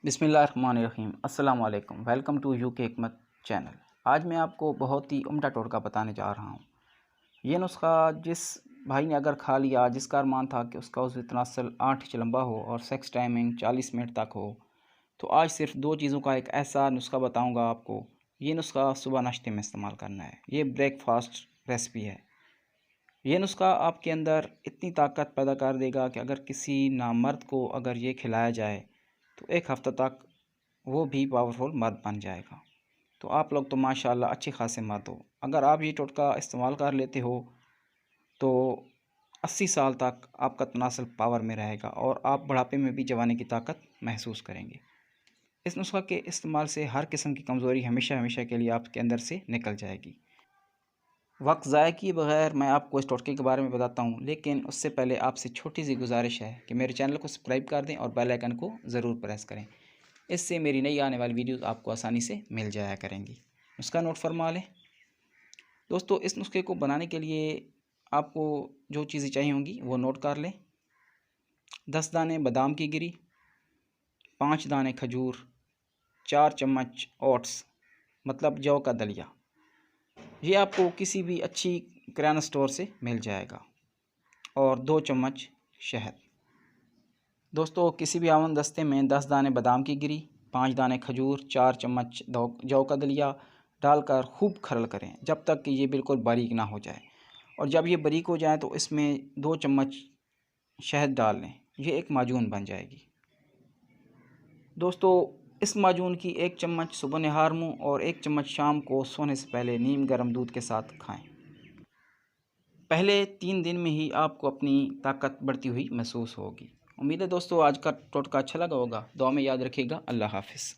बिस्मिल्लाहिर्रहमानिर्रहीम। अस्सलाम वालेकुम। वेलकम टू यूके हिकमत चैनल। आज मैं आपको बहुत ही उम्दा टोटका बताने जा रहा हूँ। ये नुस्खा जिस भाई ने अगर खा लिया, जिसका अरमान था कि उसका उज़्व तनासल 8 इंच लंबा हो और सेक्स टाइमिंग 40 मिनट तक हो, तो आज सिर्फ 2 चीज़ों का एक ऐसा नुस्खा बताऊँगा आपको। ये नुस्खा सुबह नाश्ते में इस्तेमाल करना है। ये ब्रेकफास्ट रेसिपी है। ये नुस्खा आपके अंदर इतनी ताकत पैदा कर देगा कि अगर किसी नामर्द को अगर ये खिलाया जाए तो एक हफ़्ता तक वो भी पावरफुल मर्द बन जाएगा। तो आप लोग तो माशाल्लाह अच्छे खासे मर्द हो। अगर आप ये टोटका इस्तेमाल कर लेते हो तो 80 साल तक आपका तनासल पावर में रहेगा और आप बुढ़ापे में भी जवानी की ताकत महसूस करेंगे। इस नुस्खा के इस्तेमाल से हर किस्म की कमज़ोरी हमेशा हमेशा के लिए आपके अंदर से निकल जाएगी। वक्त ज़ाया किए बगैर मैं आपको इस टोटके के बारे में बताता हूँ, लेकिन उससे पहले आपसे छोटी सी गुजारिश है कि मेरे चैनल को सब्सक्राइब कर दें और बेल आइकन को ज़रूर प्रेस करें। इससे मेरी नई आने वाली वीडियोस आपको आसानी से मिल जाया करेंगी। नुस्खा नोट फरमा लें। दोस्तों, इस नुस्खे को बनाने के लिए आपको जो चीज़ें चाहिए होंगी वो नोट कर लें। 10 दाने बादाम की गिरी, 5 दाने खजूर, 4 चम्मच ओट्स मतलब जौ का दलिया। ये आपको किसी भी अच्छी किराना स्टोर से मिल जाएगा, और 2 चम्मच शहद। दोस्तों, किसी भी आवन दस्ते में 10 दाने बादाम की गिरी, 5 दाने खजूर, 4 चम्मच जौ का दलिया डालकर खूब खरल करें जब तक कि ये बिल्कुल बारीक ना हो जाए। और जब ये बारीक हो जाए तो इसमें 2 चम्मच शहद डाल लें। ये एक माजून बन जाएगी। दोस्तों, इस माजून की 1 चम्मच सुबह नहार मुँह और 1 चम्मच शाम को सोने से पहले नीम गर्म दूध के साथ खाएं। पहले 3 दिन में ही आपको अपनी ताकत बढ़ती हुई महसूस होगी। उम्मीद है दोस्तों आज का टोटका अच्छा लगा होगा। दुआ में याद रखिएगा। अल्लाह हाफ़िज़।